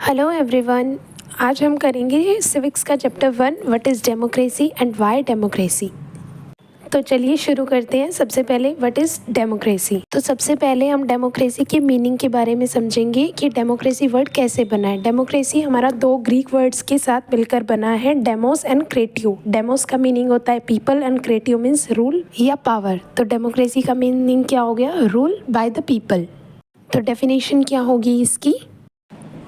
Hello everyone. आज हम करेंगे सिविक्स का chapter 1 what is democracy and why democracy. तो चलिए शुरू करते हैं। सबसे पहले व्हाट इज़ डेमोक्रेसी। तो सबसे पहले हम डेमोक्रेसी के मीनिंग के बारे में समझेंगे कि डेमोक्रेसी वर्ड कैसे बना है। डेमोक्रेसी हमारा दो ग्रीक वर्ड्स के साथ मिलकर बना है, डेमोस एंड क्रेटियो। डेमोस का मीनिंग होता है people and cratia means rule या पावर। तो डेमोक्रेसी का मीनिंग क्या हो गया? Rule by the people. तो डेफिनेशन क्या होगी इसकी?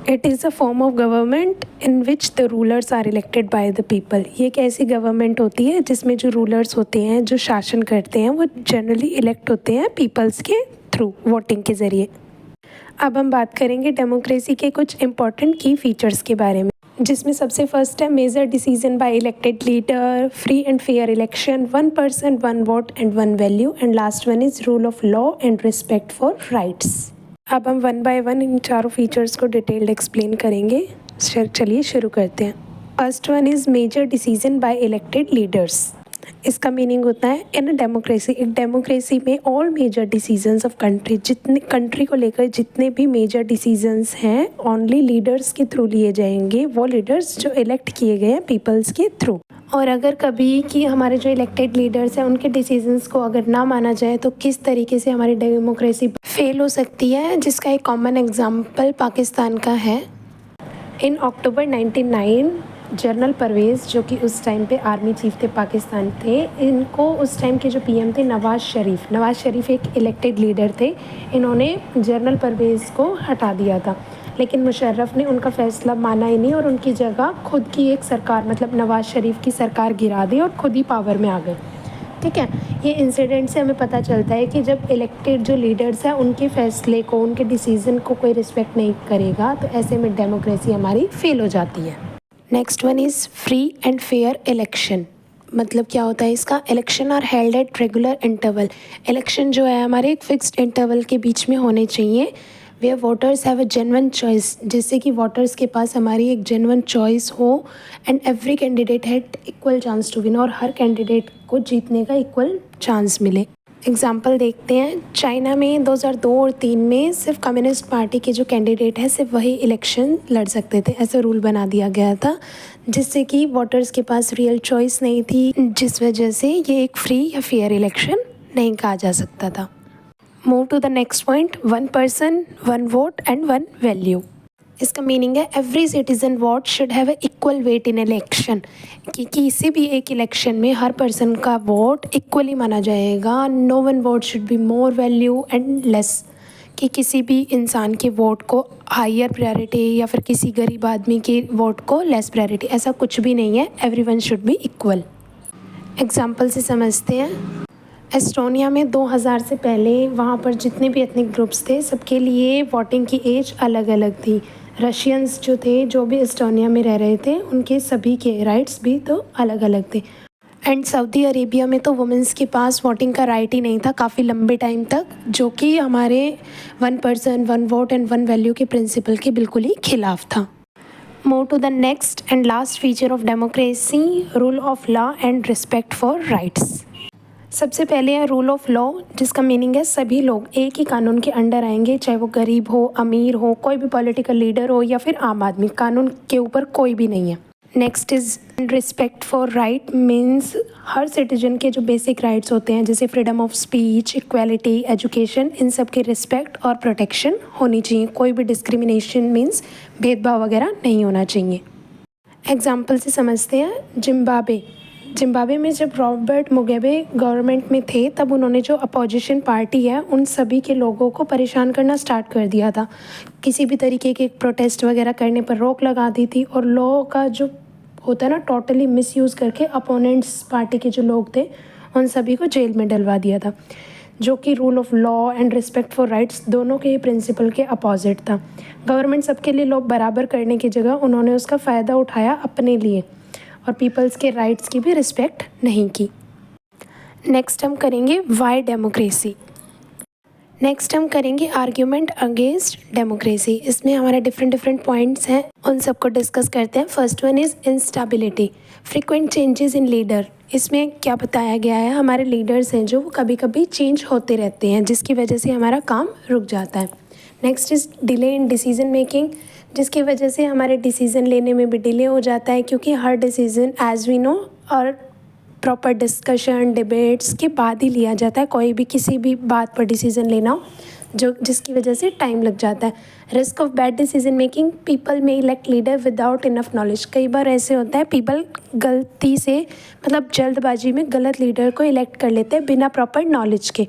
It is a form of government in which the rulers are elected by the people. ये एक ऐसी गवर्नमेंट होती है जिसमें जो रूलर्स होते हैं, जो शासन करते हैं, वो जनरली इलेक्ट होते हैं पीपल्स के थ्रू, वोटिंग के ज़रिए। अब हम बात करेंगे डेमोक्रेसी के कुछ इंपॉर्टेंट की फीचर्स के बारे में, जिसमें सबसे फर्स्ट है major decision by elected leader, free and fair election, one person one vote and one value, and last one is rule of law and respect for rights. अब हम वन बाय वन इन चारों features को detailed explain करेंगे। चलिए शुरू करते हैं। First one is major decision by elected leaders. इसका मीनिंग होता है इन डेमोक्रेसी, एक डेमोक्रेसी में all major decisions of country, जितने कंट्री को लेकर जितने भी मेजर डिसीजंस हैं ओनली लीडर्स के थ्रू लिए जाएंगे, वो लीडर्स जो इलेक्ट किए गए हैं पीपल्स के थ्रू। और अगर कभी कि हमारे जो इलेक्टेड लीडर्स हैं उनके डिसीजंस को अगर ना माना जाए तो किस तरीके से हमारी डेमोक्रेसी फेल हो सकती है, जिसका एक कॉमन एग्जांपल पाकिस्तान का है। इन अक्टूबर 1999 जनरल परवेज़, जो कि उस टाइम पे आर्मी चीफ थे, पाकिस्तान थे, इनको उस टाइम के जो पीएम थे नवाज़ शरीफ एक इलेक्टेड लीडर थे। इन्होंने जनरल परवेज़ को हटा दिया था, लेकिन मुशर्रफ ने उनका फ़ैसला माना ही नहीं और उनकी जगह खुद की एक सरकार, मतलब नवाज़ शरीफ की सरकार गिरा दी और खुद ही पावर में आ गए। ठीक है, ये इंसिडेंट से हमें पता चलता है कि जब इलेक्टेड जो लीडर्स हैं उनके फ़ैसले को, उनके डिसीज़न को कोई रिस्पेक्ट नहीं करेगा तो ऐसे में डेमोक्रेसी हमारी फेल हो जाती है। Next one is free and fair election. मतलब क्या होता है इसका? Election are held at regular interval. Election जो है हमारे एक फिक्स्ड इंटरवल के बीच में होने चाहिए, वे voters have a genuine choice, जिससे कि वोटर्स के पास हमारी एक जेन्युइन चॉइस हो, and every candidate had equal chance to win, और हर कैंडिडेट को जीतने का इक्वल चांस मिले। एग्जाम्पल देखते हैं। चाइना में 2002 और 2003 में सिर्फ कम्युनिस्ट पार्टी के जो कैंडिडेट हैं सिर्फ वही इलेक्शन लड़ सकते थे, ऐसा रूल बना दिया गया था, जिससे कि वोटर्स के पास रियल चॉइस नहीं थी, जिस वजह से ये एक फ्री या फेयर इलेक्शन नहीं कहा जा सकता था। Move to the next point, one person one vote and one value. इसका मीनिंग है every citizen vote should have equal weight in election, कि किसी भी एक इलेक्शन में हर पर्सन का वोट इक्वली माना जाएगा। No one vote should be more value and less, कि किसी भी इंसान के वोट को हायर प्रायोरिटी या फिर किसी गरीब आदमी के वोट को लेस प्रायोरिटी, ऐसा कुछ भी नहीं है। Everyone should be equal. Example से समझते हैं। एस्टोनिया में 2000 से पहले वहाँ पर जितने भी एथनिक ग्रुप्स थे सबके लिए वोटिंग की एज अलग अलग थी। रशियंस जो थे, जो भी एस्टोनिया में रह रहे थे, उनके सभी के राइट्स भी तो अलग अलग थे। एंड सऊदी अरेबिया में तो वुमेंस के पास वोटिंग का राइट ही नहीं था काफ़ी लंबे टाइम तक, जो कि हमारे one person one vote and one value के प्रिंसिपल के बिल्कुल ही खिलाफ था। Move to the next and last feature of democracy, rule of law and respect for rights. सबसे पहले है रूल ऑफ लॉ, जिसका मीनिंग है सभी लोग एक ही कानून के अंडर आएंगे, चाहे वो गरीब हो, अमीर हो, कोई भी पॉलिटिकल लीडर हो या फिर आम आदमी, कानून के ऊपर कोई भी नहीं है। Next is respect for right, means हर सिटीजन के जो बेसिक राइट्स होते हैं जैसे freedom of speech, equality, education, इन सब की रिस्पेक्ट और प्रोटेक्शन होनी चाहिए। कोई भी डिस्क्रिमिनेशन मीन्स भेदभाव वगैरह नहीं होना चाहिए। एग्जाम्पल से समझते हैं। जिम्बाब्वे में जब रॉबर्ट मुगाबे गवर्नमेंट में थे तब उन्होंने जो अपोजिशन पार्टी है उन सभी के लोगों को परेशान करना स्टार्ट कर दिया था। किसी भी तरीके के प्रोटेस्ट वगैरह करने पर रोक लगा दी थी, और लॉ का जो होता है ना टोटली मिसयूज़ करके अपोनेंट्स पार्टी के जो लोग थे उन सभी को जेल में डलवा दिया था, जो कि rule of law and respect for rights दोनों के ही प्रिंसिपल के अपोजिट था। गवर्नमेंट सबके लिए लॉ बराबर करने की जगह उन्होंने उसका फ़ायदा उठाया अपने लिए और पीपल्स के राइट्स की भी रिस्पेक्ट नहीं की। नेक्स्ट हम करेंगे वाई डेमोक्रेसी। नेक्स्ट हम करेंगे आर्ग्यूमेंट अगेंस्ट डेमोक्रेसी। इसमें हमारे डिफरेंट पॉइंट्स हैं, उन सबको डिस्कस करते हैं। First one is instability, frequent changes in leader. इसमें क्या बताया गया है, हमारे लीडर्स हैं जो कभी कभी चेंज होते रहते हैं, जिसकी वजह से हमारा काम रुक जाता है। Next is delay in decision making, जिसकी वजह से हमारे डिसीज़न लेने में भी डिले हो जाता है, क्योंकि हर डिसीज़न एज़ वी नो और प्रॉपर डिस्कशन डिबेट्स के बाद ही लिया जाता है। कोई भी किसी भी बात पर डिसीज़न लेना हो जिसकी वजह से टाइम लग जाता है। Risk of bad decision making, people may elect leader without enough knowledge. कई बार ऐसे होता है पीपल गलती से मतलब जल्दबाजी में गलत लीडर को इलेक्ट कर लेते हैं बिना प्रॉपर नॉलेज के।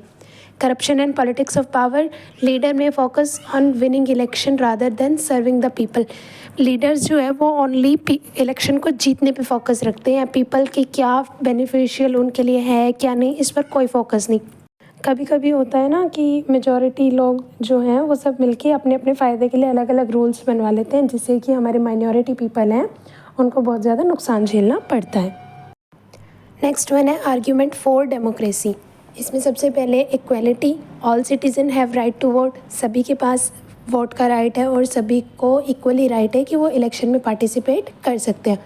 Corruption and politics of power, leader may focus on winning election rather than serving the people. Leaders जो है वो ओनली इलेक्शन को जीतने पे फोकस रखते हैं, पीपल की क्या बेनिफिशियल उनके लिए है क्या नहीं, इस पर कोई फोकस नहीं। कभी कभी होता है ना कि मेजॉरिटी लोग जो हैं वो सब मिलके अपने अपने फ़ायदे के लिए अलग अलग रूल्स बनवा लेते हैं, जिससे कि हमारे माइनॉरिटी पीपल हैं उनको बहुत ज़्यादा नुकसान झेलना पड़ता है। नेक्स्ट वन है आर्ग्यूमेंट फॉर डेमोक्रेसी। इसमें सबसे पहले equality, all citizen have right to vote. सभी के पास वोट का राइट है और सभी को इक्वली राइट है कि वो इलेक्शन में पार्टिसिपेट कर सकते हैं।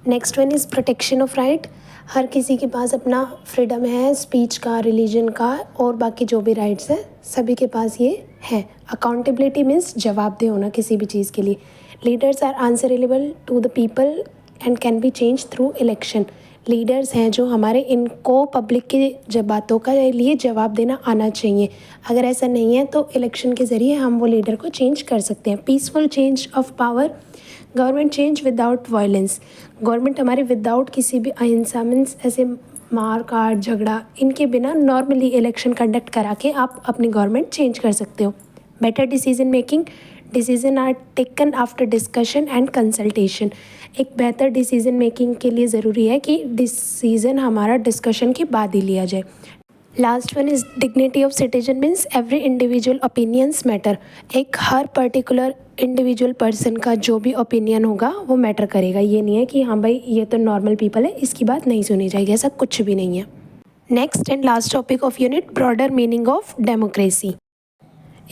Next one is protection of right. हर किसी के पास अपना फ्रीडम है स्पीच का, रिलीजन का और बाकी जो भी राइट्स है सभी के पास ये है। अकाउंटेबिलिटी मीन्स जवाबदेह होना किसी भी चीज़ के लिए। Leaders are answerable to the people and can be change through election. Leaders हैं जो हमारे, इनको पब्लिक के जब बातों का लिए जवाब देना आना चाहिए। अगर ऐसा नहीं है तो इलेक्शन के ज़रिए हम वो लीडर को चेंज कर सकते हैं। Peaceful change of power, government change without violence. Government हमारे विदाउट किसी भी अहिंसा मीन्स ऐसे मार काट झगड़ा इनके बिना नॉर्मली इलेक्शन कंडक्ट करा के आप अपनी गवर्नमेंट चेंज कर सकते हो। Better decision making, decision are taken after discussion and consultation. एक बेहतर डिसीजन मेकिंग के लिए ज़रूरी है कि डिसीजन हमारा डिस्कशन के बाद ही लिया जाए। Last one is dignity of citizen means every individual opinions matter. एक हर पर्टिकुलर इंडिविजुअल पर्सन का जो भी ओपिनियन होगा वो मैटर करेगा। ये नहीं है कि हाँ भाई ये तो नॉर्मल पीपल है इसकी बात नहीं सुनी जाएगी, ऐसा कुछ भी नहीं है। Next and last topic of unit, broader meaning of democracy.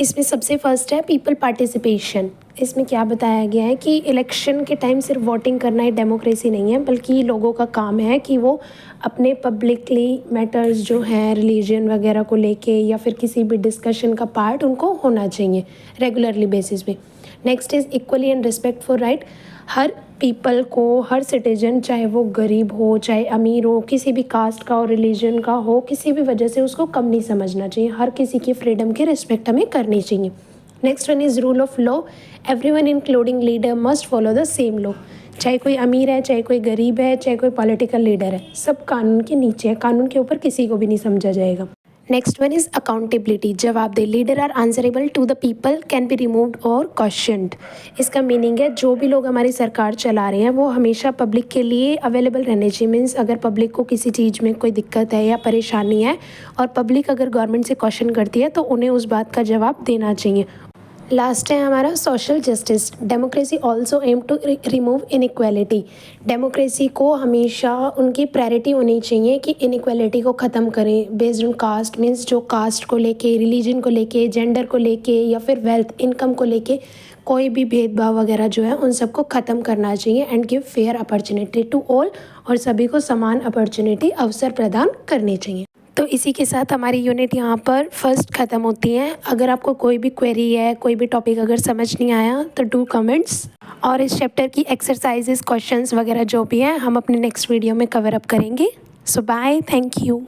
इसमें सबसे फर्स्ट है पीपल पार्टिसिपेशन। इसमें क्या बताया गया है कि इलेक्शन के टाइम सिर्फ वोटिंग करना ही डेमोक्रेसी नहीं है, बल्कि लोगों का काम है कि वो अपने पब्लिकली मैटर्स जो हैं रिलीजन वगैरह को लेके या फिर किसी भी डिस्कशन का पार्ट उनको होना चाहिए रेगुलरली बेसिस पे। Next is equally and respect for right. Her people को, हर सिटीजन, चाहे वो गरीब हो चाहे अमीर हो, किसी भी कास्ट का और रिलीजन का हो, किसी भी वजह से उसको कम नहीं समझना चाहिए। हर किसी की फ्रीडम की रिस्पेक्ट हमें करनी चाहिए। Next one is rule of law. Everyone including leader must follow the same law. चाहे कोई अमीर है, चाहे कोई गरीब है, चाहे कोई पॉलिटिकल लीडर है, सब कानून के नीचे है, कानून के ऊपर किसी को भी नहीं समझा जाएगा। नेक्स्ट वन इज़ अकाउंटेबिलिटी, जवाबदेह। Leader are answerable to the people, can be removed और क्वेश्चनड। इसका मीनिंग है जो भी लोग हमारी सरकार चला रहे हैं वो हमेशा पब्लिक के लिए अवेलेबल रहने चाहिए। मीन्स अगर पब्लिक को किसी चीज़ में कोई दिक्कत है या परेशानी है और पब्लिक अगर गवर्नमेंट से क्वेश्चन करती है तो उन्हें उस बात का जवाब देना चाहिए। लास्ट है हमारा social justice. Democracy also aim to remove inequality. Democracy को हमेशा उनकी प्रायोरिटी होनी चाहिए कि इनइक्वालिटी को ख़त्म करें बेस्ड ऑन कास्ट। मीन्स जो कास्ट को लेके, रिलीजन को लेके, जेंडर को लेके या फिर वेल्थ इनकम को लेके कोई भी भेदभाव वगैरह जो है उन सबको ख़त्म करना चाहिए and give fair opportunity to all. और सभी को समान अपॉर्चुनिटी, अवसर प्रदान करने चाहिए। तो इसी के साथ हमारी यूनिट यहाँ पर फर्स्ट ख़त्म होती है। अगर आपको कोई भी क्वेरी है, कोई भी टॉपिक अगर समझ नहीं आया तो डू कमेंट्स। और इस चैप्टर की एक्सरसाइजेस, क्वेश्चंस वगैरह जो भी हैं हम अपने नेक्स्ट वीडियो में कवर अप करेंगे। सो बाय, थैंक यू।